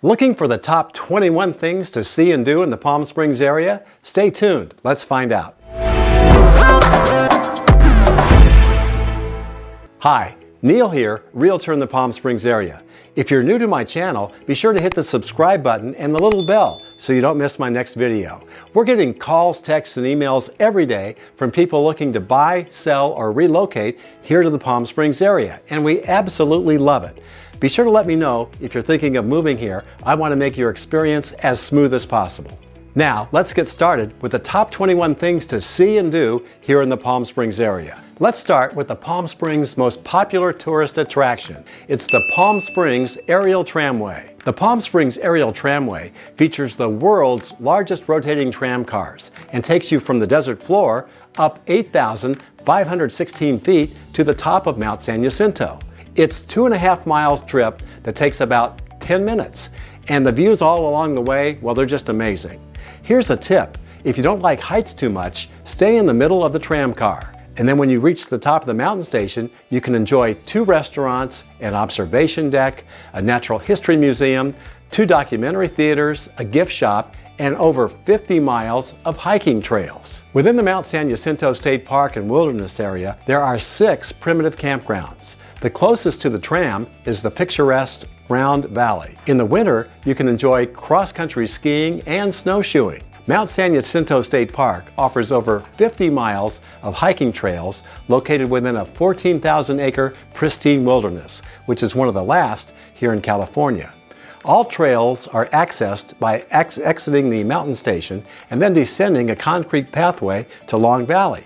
Looking for the top 21 things to see and do in the Palm Springs area? Stay tuned. Let's find out. Hi, Neil here, Realtor in the Palm Springs area. If you're new to my channel, be sure to hit the subscribe button and the little bell so you don't miss my next video. We're getting calls, texts, and emails every day from people looking to buy, sell, or relocate here to the Palm Springs area, and we absolutely love it. Be sure to let me know if you're thinking of moving here. I want to make your experience as smooth as possible. Now, let's get started with the top 21 things to see and do here in the Palm Springs area. Let's start with the Palm Springs' most popular tourist attraction. It's the Palm Springs Aerial Tramway. The Palm Springs Aerial Tramway features the world's largest rotating tram cars and takes you from the desert floor up 8,516 feet to the top of Mount San Jacinto. It's 2.5 miles trip that takes about 10 minutes, and the views all along the way, well, they're just amazing. Here's a tip. If you don't like heights too much, stay in the middle of the tram car. And then when you reach the top of the mountain station, you can enjoy 2 restaurants, an observation deck, a natural history museum, 2 documentary theaters, a gift shop, and over 50 miles of hiking trails. Within the Mount San Jacinto State Park and Wilderness area, there are 6 primitive campgrounds. The closest to the tram is the picturesque Round Valley. In the winter, you can enjoy cross-country skiing and snowshoeing. Mount San Jacinto State Park offers over 50 miles of hiking trails located within a 14,000-acre pristine wilderness, which is one of the last here in California. All trails are accessed by exiting the mountain station and then descending a concrete pathway to Long Valley.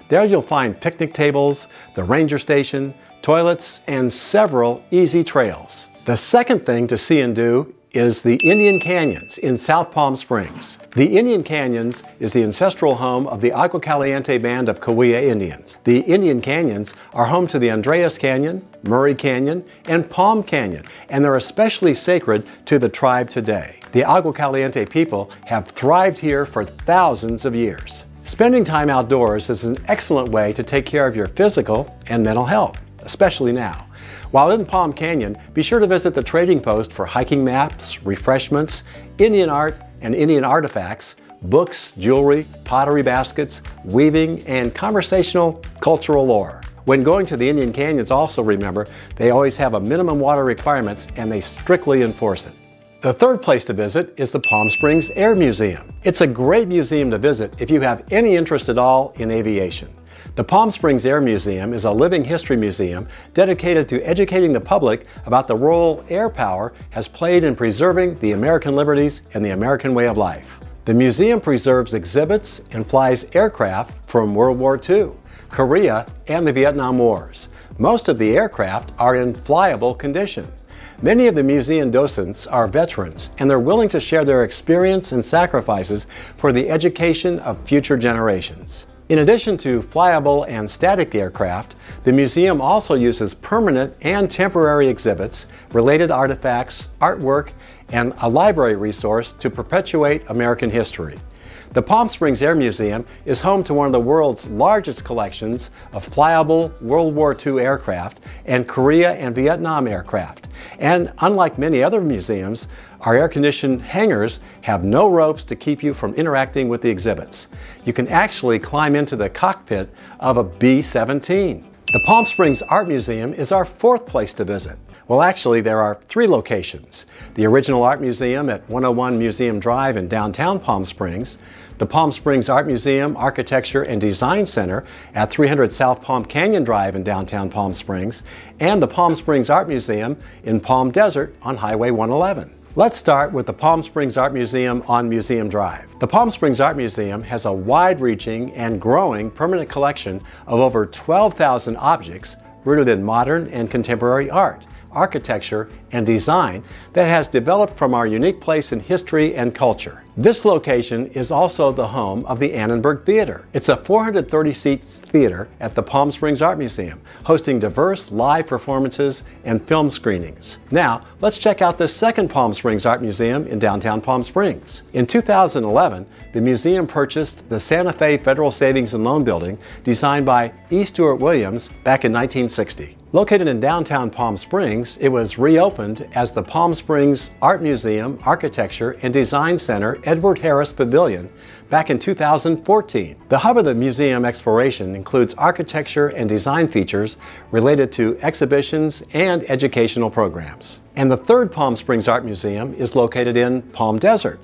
There you'll find picnic tables, the ranger station, toilets, and several easy trails. The second thing to see and do is the Indian Canyons in South Palm Springs. The Indian Canyons is the ancestral home of the Agua Caliente band of Cahuilla Indians. The Indian Canyons are home to the Andreas Canyon, Murray Canyon, and Palm Canyon, and they're especially sacred to the tribe today. The Agua Caliente people have thrived here for thousands of years. Spending time outdoors is an excellent way to take care of your physical and mental health, especially now. While in Palm Canyon, be sure to visit the trading post for hiking maps, refreshments, Indian art and Indian artifacts, books, jewelry, pottery baskets, weaving, and conversational cultural lore. When going to the Indian Canyons, also remember they always have a minimum water requirements and they strictly enforce it. The third place to visit is the Palm Springs Air Museum. It's a great museum to visit if you have any interest at all in aviation. The Palm Springs Air Museum is a living history museum dedicated to educating the public about the role air power has played in preserving the American liberties and the American way of life. The museum preserves exhibits and flies aircraft from World War II, Korea, and the Vietnam Wars. Most of the aircraft are in flyable condition. Many of the museum docents are veterans, and they're willing to share their experience and sacrifices for the education of future generations. In addition to flyable and static aircraft, the museum also uses permanent and temporary exhibits, related artifacts, artwork, and a library resource to perpetuate American history. The Palm Springs Air Museum is home to one of the world's largest collections of flyable World War II aircraft and Korea and Vietnam aircraft. And unlike many other museums, our air-conditioned hangars have no ropes to keep you from interacting with the exhibits. You can actually climb into the cockpit of a B-17. The Palm Springs Art Museum is our fourth place to visit. Well, actually, there are 3 locations. The original Art Museum at 101 Museum Drive in downtown Palm Springs, the Palm Springs Art Museum, Architecture and Design Center at 300 South Palm Canyon Drive in downtown Palm Springs, and the Palm Springs Art Museum in Palm Desert on Highway 111. Let's start with the Palm Springs Art Museum on Museum Drive. The Palm Springs Art Museum has a wide-reaching and growing permanent collection of over 12,000 objects rooted in modern and contemporary art, architecture, and design that has developed from our unique place in history and culture. This location is also the home of the Annenberg Theater. It's a 430-seat theater at the Palm Springs Art Museum, hosting diverse live performances and film screenings. Now, let's check out the second Palm Springs Art Museum in downtown Palm Springs. In 2011, the museum purchased the Santa Fe Federal Savings and Loan Building, designed by E. Stewart Williams back in 1960. Located in downtown Palm Springs, it was reopened as the Palm Springs Art Museum, Architecture, and Design Center Edward Harris Pavilion back in 2014. The hub of the museum exploration includes architecture and design features related to exhibitions and educational programs. And the third Palm Springs Art Museum is located in Palm Desert.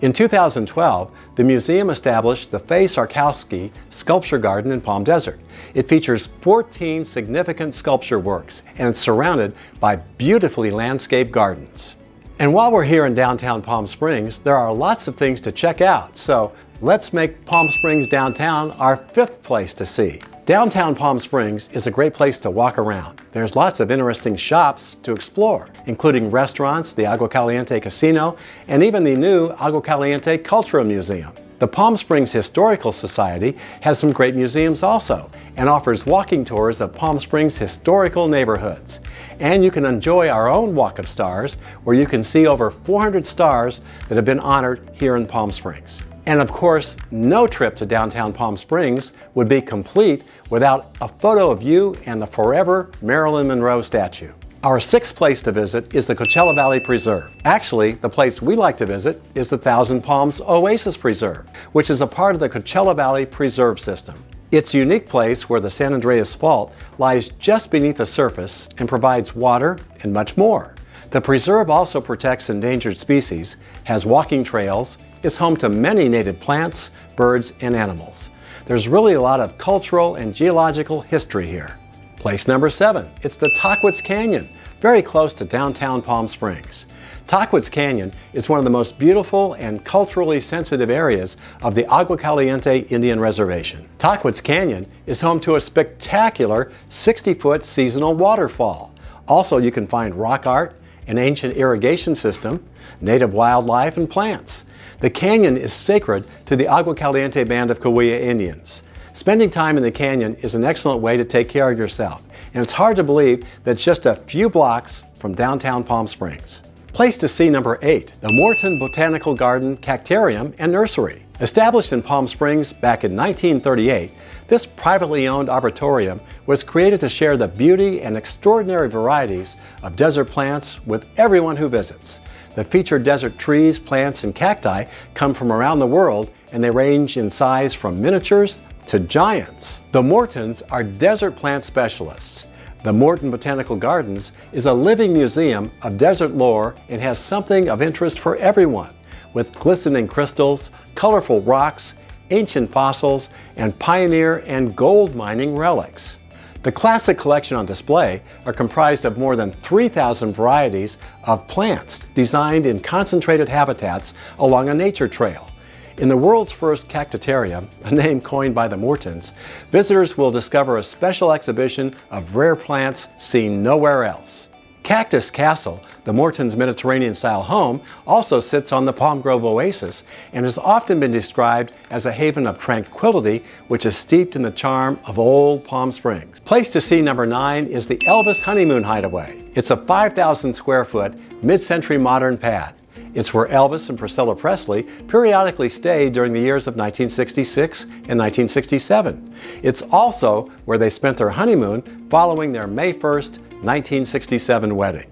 In 2012, the museum established the Faye Sarkowski Sculpture Garden in Palm Desert. It features 14 significant sculpture works and it's surrounded by beautifully landscaped gardens. And while we're here in downtown Palm Springs, there are lots of things to check out, so let's make Palm Springs downtown our fifth place to see. Downtown Palm Springs is a great place to walk around. There's lots of interesting shops to explore, including restaurants, the Agua Caliente Casino, and even the new Agua Caliente Cultural Museum. The Palm Springs Historical Society has some great museums also, and offers walking tours of Palm Springs historical neighborhoods. And you can enjoy our own Walk of Stars, where you can see over 400 stars that have been honored here in Palm Springs. And of course, no trip to downtown Palm Springs would be complete without a photo of you and the forever Marilyn Monroe statue. Our sixth place to visit is the Coachella Valley Preserve. Actually, the place we like to visit is the Thousand Palms Oasis Preserve, which is a part of the Coachella Valley Preserve System. It's a unique place where the San Andreas Fault lies just beneath the surface and provides water and much more. The preserve also protects endangered species, has walking trails, is home to many native plants, birds, and animals. There's really a lot of cultural and geological history here. Place number 7, it's the Tahquitz Canyon, very close to downtown Palm Springs. Tahquitz Canyon is one of the most beautiful and culturally sensitive areas of the Agua Caliente Indian Reservation. Tahquitz Canyon is home to a spectacular 60-foot seasonal waterfall. Also, you can find rock art, an ancient irrigation system, native wildlife, and plants. The canyon is sacred to the Agua Caliente Band of Cahuilla Indians. Spending time in the canyon is an excellent way to take care of yourself, and it's hard to believe that it's just a few blocks from downtown Palm Springs. Place to see number 8, the Moorten Botanical Garden, Cactarium, and Nursery. Established in Palm Springs back in 1938, this privately owned arboretum was created to share the beauty and extraordinary varieties of desert plants with everyone who visits. The featured desert trees, plants, and cacti come from around the world, and they range in size from miniatures to giants. The Moortens are desert plant specialists. The Moorten Botanical Gardens is a living museum of desert lore and has something of interest for everyone, with glistening crystals, colorful rocks, ancient fossils, and pioneer and gold mining relics. The classic collection on display are comprised of more than 3,000 varieties of plants designed in concentrated habitats along a nature trail. In the world's first cactarium, a name coined by the Moortens, visitors will discover a special exhibition of rare plants seen nowhere else. Cactus Castle, the Moortens' Mediterranean-style home, also sits on the Palm Grove Oasis and has often been described as a haven of tranquility which is steeped in the charm of old Palm Springs. Place to see number 9 is the Elvis Honeymoon Hideaway. It's a 5,000 square foot mid-century modern pad. It's where Elvis and Priscilla Presley periodically stayed during the years of 1966 and 1967. It's also where they spent their honeymoon following their May 1st, 1967 wedding.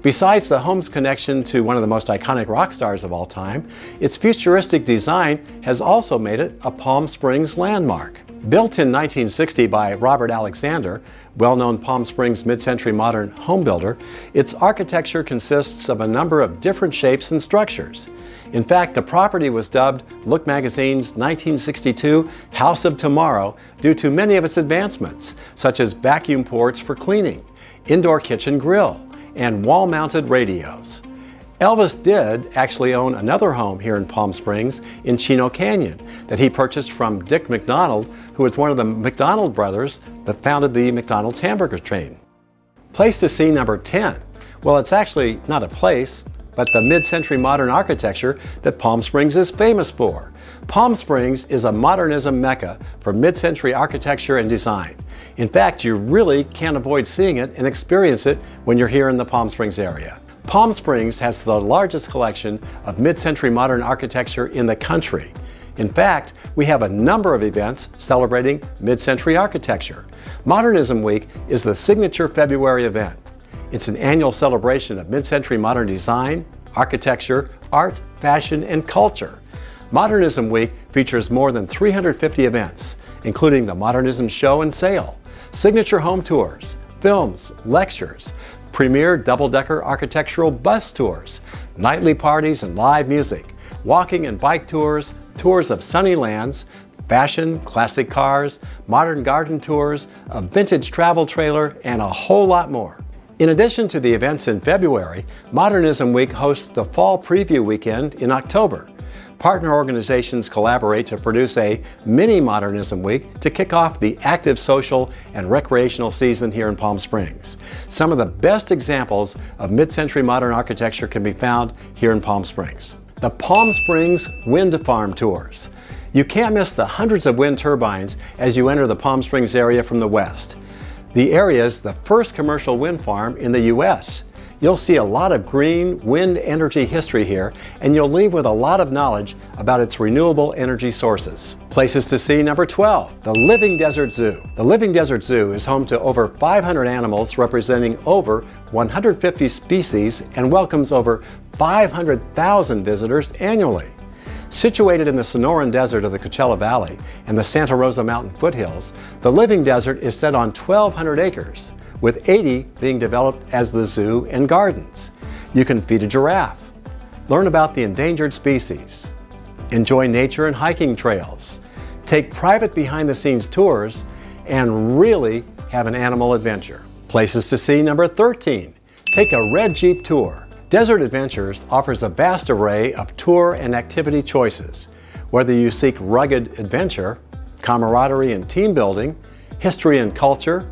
Besides the home's connection to one of the most iconic rock stars of all time, its futuristic design has also made it a Palm Springs landmark. Built in 1960 by Robert Alexander, well-known Palm Springs mid-century modern home builder, its architecture consists of a number of different shapes and structures. In fact, the property was dubbed Look Magazine's 1962 House of Tomorrow due to many of its advancements, such as vacuum ports for cleaning, indoor kitchen grill, and wall-mounted radios. Elvis did actually own another home here in Palm Springs in Chino Canyon that he purchased from Dick McDonald, who was one of the McDonald brothers that founded the McDonald's hamburger chain. Place to see number 10. Well, it's actually not a place, but the mid-century modern architecture that Palm Springs is famous for. Palm Springs is a modernism mecca for mid-century architecture and design. In fact, you really can't avoid seeing it and experience it when you're here in the Palm Springs area. Palm Springs has the largest collection of mid-century modern architecture in the country. In fact, we have a number of events celebrating mid-century architecture. Modernism Week is the signature February event. It's an annual celebration of mid-century modern design, architecture, art, fashion, and culture. Modernism Week features more than 350 events, including the Modernism Show and Sale, signature home tours, films, lectures, premier double-decker architectural bus tours, nightly parties and live music, walking and bike tours, tours of sunny lands, fashion, classic cars, modern garden tours, a vintage travel trailer, and a whole lot more. In addition to the events in February, Modernism Week hosts the Fall Preview Weekend in October. Partner organizations collaborate to produce a mini Modernism Week to kick off the active social and recreational season here in Palm Springs. Some of the best examples of mid-century modern architecture can be found here in Palm Springs. The Palm Springs Wind Farm Tours. You can't miss the hundreds of wind turbines as you enter the Palm Springs area from the west. The area is the first commercial wind farm in the U.S. You'll see a lot of green wind energy history here, and you'll leave with a lot of knowledge about its renewable energy sources. Places to see: number 12, the Living Desert Zoo. The Living Desert Zoo is home to over 500 animals representing over 150 species and welcomes over 500,000 visitors annually. Situated in the Sonoran Desert of the Coachella Valley and the Santa Rosa Mountain foothills, the Living Desert is set on 1,200 acres, with 80 being developed as the zoo and gardens. You can feed a giraffe, learn about the endangered species, enjoy nature and hiking trails, take private behind-the-scenes tours, and really have an animal adventure. Places to see: number 13, take a red Jeep tour. Desert Adventures offers a vast array of tour and activity choices. Whether you seek rugged adventure, camaraderie and team building, history and culture,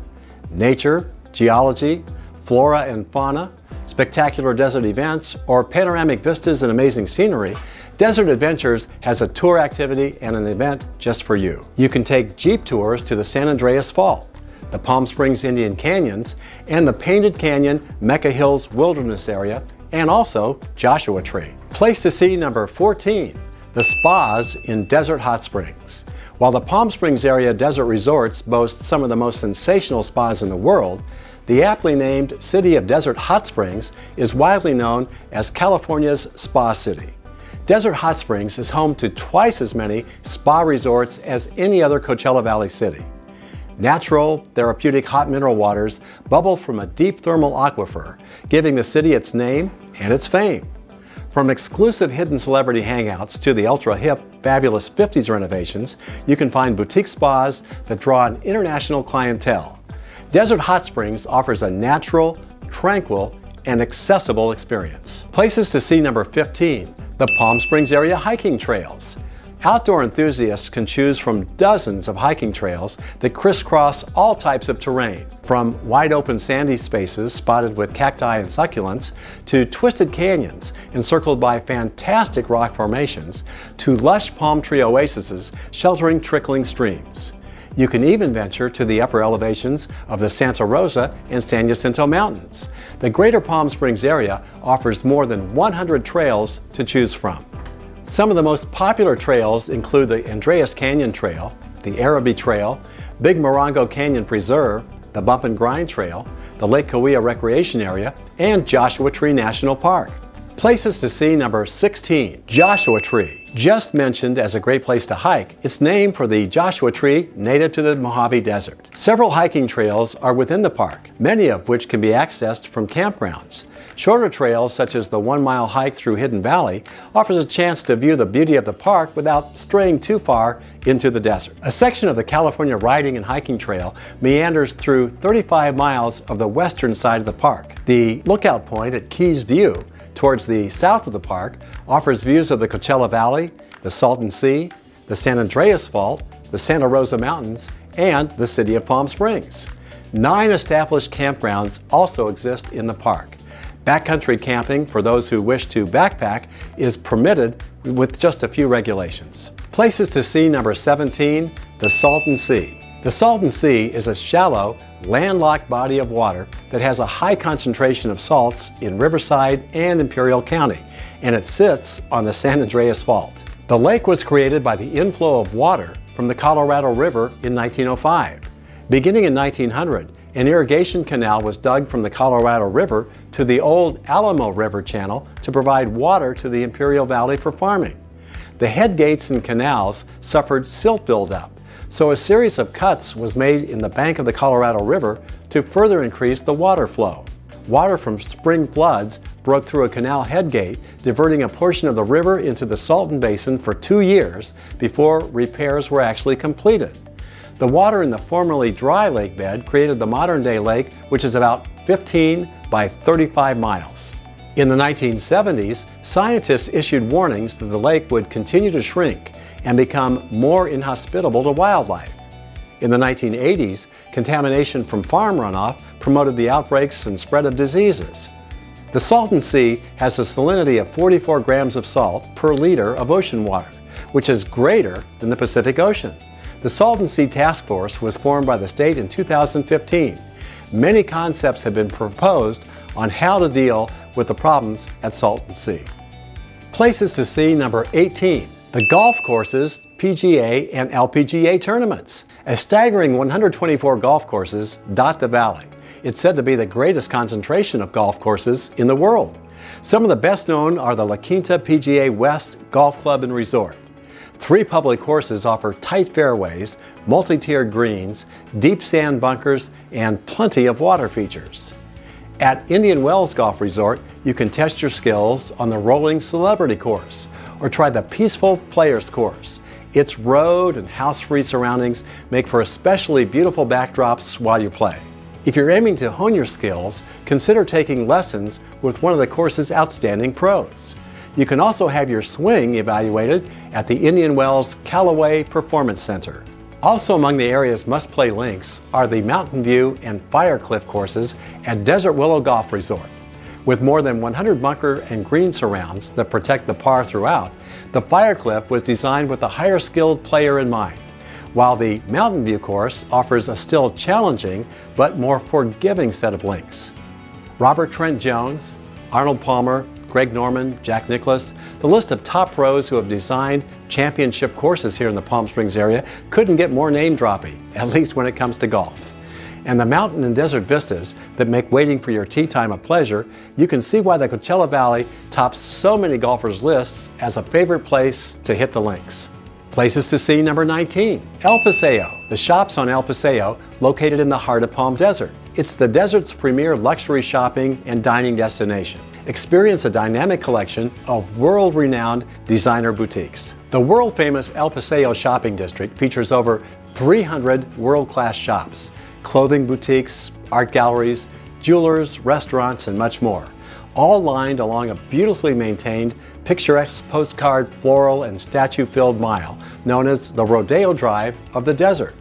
nature, geology, flora and fauna, spectacular desert events, or panoramic vistas and amazing scenery, Desert Adventures has a tour activity and an event just for you. You can take Jeep tours to the San Andreas Fault, the Palm Springs Indian Canyons, and the Painted Canyon Mecca Hills Wilderness Area, and also Joshua Tree. Place to see: number 14, the spas in Desert Hot Springs. While the Palm Springs area desert resorts boast some of the most sensational spas in the world, the aptly named City of Desert Hot Springs is widely known as California's Spa City. Desert Hot Springs is home to twice as many spa resorts as any other Coachella Valley city. Natural, therapeutic hot mineral waters bubble from a deep thermal aquifer, giving the city its name and its fame. From exclusive hidden celebrity hangouts to the ultra-hip, fabulous 50s renovations, you can find boutique spas that draw an international clientele. Desert Hot Springs offers a natural, tranquil, and accessible experience. Places to see: number 15, the Palm Springs area hiking trails. Outdoor enthusiasts can choose from dozens of hiking trails that crisscross all types of terrain, from wide-open sandy spaces spotted with cacti and succulents, to twisted canyons encircled by fantastic rock formations, to lush palm tree oases sheltering trickling streams. You can even venture to the upper elevations of the Santa Rosa and San Jacinto Mountains. The Greater Palm Springs area offers more than 100 trails to choose from. Some of the most popular trails include the Andreas Canyon Trail, the Araby Trail, Big Morongo Canyon Preserve, the Bump and Grind Trail, the Lake Cahuilla Recreation Area, and Joshua Tree National Park. Places to see: number 16, Joshua Tree. Just mentioned as a great place to hike, it's named for the Joshua Tree native to the Mojave Desert. Several hiking trails are within the park, many of which can be accessed from campgrounds. Shorter trails, such as the 1-mile hike through Hidden Valley, offers a chance to view the beauty of the park without straying too far into the desert. A section of the California Riding and Hiking Trail meanders through 35 miles of the western side of the park. The lookout point at Keys View, towards the south of the park, offers views of the Coachella Valley, the Salton Sea, the San Andreas Fault, the Santa Rosa Mountains, and the city of Palm Springs. 9 established campgrounds also exist in the park. Backcountry camping for those who wish to backpack is permitted with just a few regulations. Places to see: number 17, the Salton Sea. The Salton Sea is a shallow, landlocked body of water that has a high concentration of salts in Riverside and Imperial County, and it sits on the San Andreas Fault. The lake was created by the inflow of water from the Colorado River in 1905. Beginning in 1900, an irrigation canal was dug from the Colorado River to the old Alamo River channel to provide water to the Imperial Valley for farming. The head gates and canals suffered silt buildup, so a series of cuts was made in the bank of the Colorado River to further increase the water flow. Water from spring floods broke through a canal head gate, diverting a portion of the river into the Salton Basin for 2 years before repairs were actually completed. The water in the formerly dry lake bed created the modern-day lake, which is about 15 by 35 miles. In the 1970s, scientists issued warnings that the lake would continue to shrink and become more inhospitable to wildlife. In the 1980s, contamination from farm runoff promoted the outbreaks and spread of diseases. The Salton Sea has a salinity of 44 grams of salt per liter of ocean water, which is greater than the Pacific Ocean. The Salton Sea Task Force was formed by the state in 2015. Many concepts have been proposed on how to deal with the problems at Salton Sea. Places to see number 18. The golf courses, PGA and LPGA tournaments. A staggering 124 golf courses dot the valley. It's said to be the greatest concentration of golf courses in the world. Some of the best known are the La Quinta PGA West Golf Club and Resort. 3 public courses offer tight fairways, multi-tiered greens, deep sand bunkers, and plenty of water features. At Indian Wells Golf Resort, you can test your skills on the rolling celebrity course or try the peaceful players course. Its road and house-free surroundings make for especially beautiful backdrops while you play. If you're aiming to hone your skills, consider taking lessons with one of the course's outstanding pros. You can also have your swing evaluated at the Indian Wells Callaway Performance Center. Also among the area's must-play links are the Mountain View and Fire Cliff courses at Desert Willow Golf Resort. With more than 100 bunker and green surrounds that protect the par throughout, the Fire Cliff was designed with a higher skilled player in mind, while the Mountain View course offers a still challenging but more forgiving set of links. Robert Trent Jones, Arnold Palmer, Greg Norman, Jack Nicklaus, the list of top pros who have designed championship courses here in the Palm Springs area couldn't get more name-dropping, at least when it comes to golf. And the mountain and desert vistas that make waiting for your tee time a pleasure, you can see why the Coachella Valley tops so many golfers' lists as a favorite place to hit the links. Places to see number 19. El Paseo. The shops on El Paseo, located in the heart of Palm Desert. It's the desert's premier luxury shopping and dining destination. Experience a dynamic collection of world-renowned designer boutiques. The world-famous El Paseo shopping district features over 300 world-class shops, clothing boutiques, art galleries, jewelers, restaurants, and much more, all lined along a beautifully maintained, picturesque postcard, floral, and statue-filled mile known as the Rodeo Drive of the desert.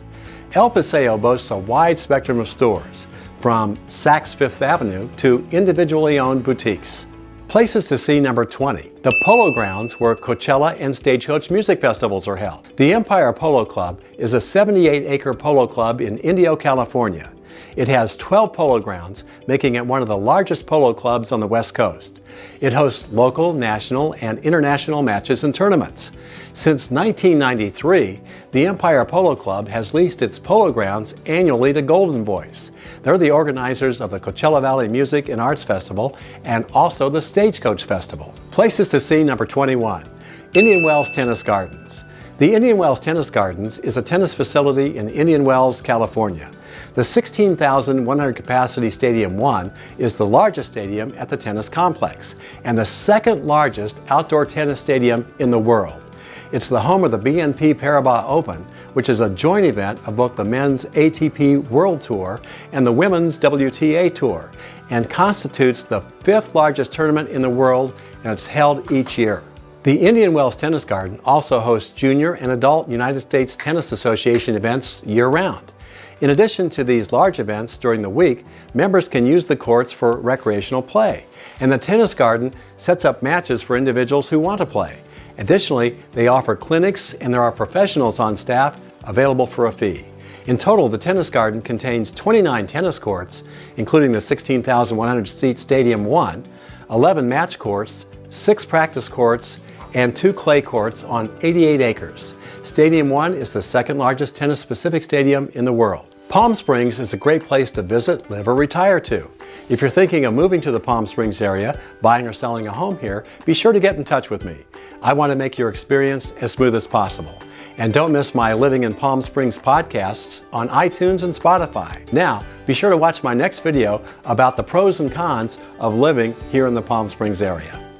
El Paseo boasts a wide spectrum of stores, from Saks Fifth Avenue to individually owned boutiques. Places to see number 20. The Polo Grounds, where Coachella and Stagecoach music festivals are held. The Empire Polo Club is a 78-acre polo club in Indio, California. It has 12 polo grounds, making it one of the largest polo clubs on the West Coast. It hosts local, national, and international matches and tournaments. Since 1993, the Empire Polo Club has leased its polo grounds annually to Golden Voice. They're the organizers of the Coachella Valley Music and Arts Festival and also the Stagecoach Festival. Places to see number 21. Indian Wells Tennis Gardens. The Indian Wells Tennis Gardens is a tennis facility in Indian Wells, California. The 16,100 capacity Stadium 1 is the largest stadium at the tennis complex and the second largest outdoor tennis stadium in the world. It's the home of the BNP Paribas Open, which is a joint event of both the men's ATP World Tour and the women's WTA Tour, and constitutes the 5th largest tournament in the world, and it's held each year. The Indian Wells Tennis Garden also hosts junior and adult United States Tennis Association events year-round. In addition to these large events during the week, members can use the courts for recreational play, and the Tennis Garden sets up matches for individuals who want to play. Additionally, they offer clinics and there are professionals on staff available for a fee. In total, the Tennis Garden contains 29 tennis courts, including the 16,100 seat Stadium 1, 11 match courts, 6 practice courts, and 2 clay courts on 88 acres. Stadium 1 is the second largest tennis specific stadium in the world. Palm Springs is a great place to visit, live, or retire to. If you're thinking of moving to the Palm Springs area, buying or selling a home here, be sure to get in touch with me. I want to make your experience as smooth as possible. And don't miss my Living in Palm Springs podcasts on iTunes and Spotify. Now, be sure to watch my next video about the pros and cons of living here in the Palm Springs area.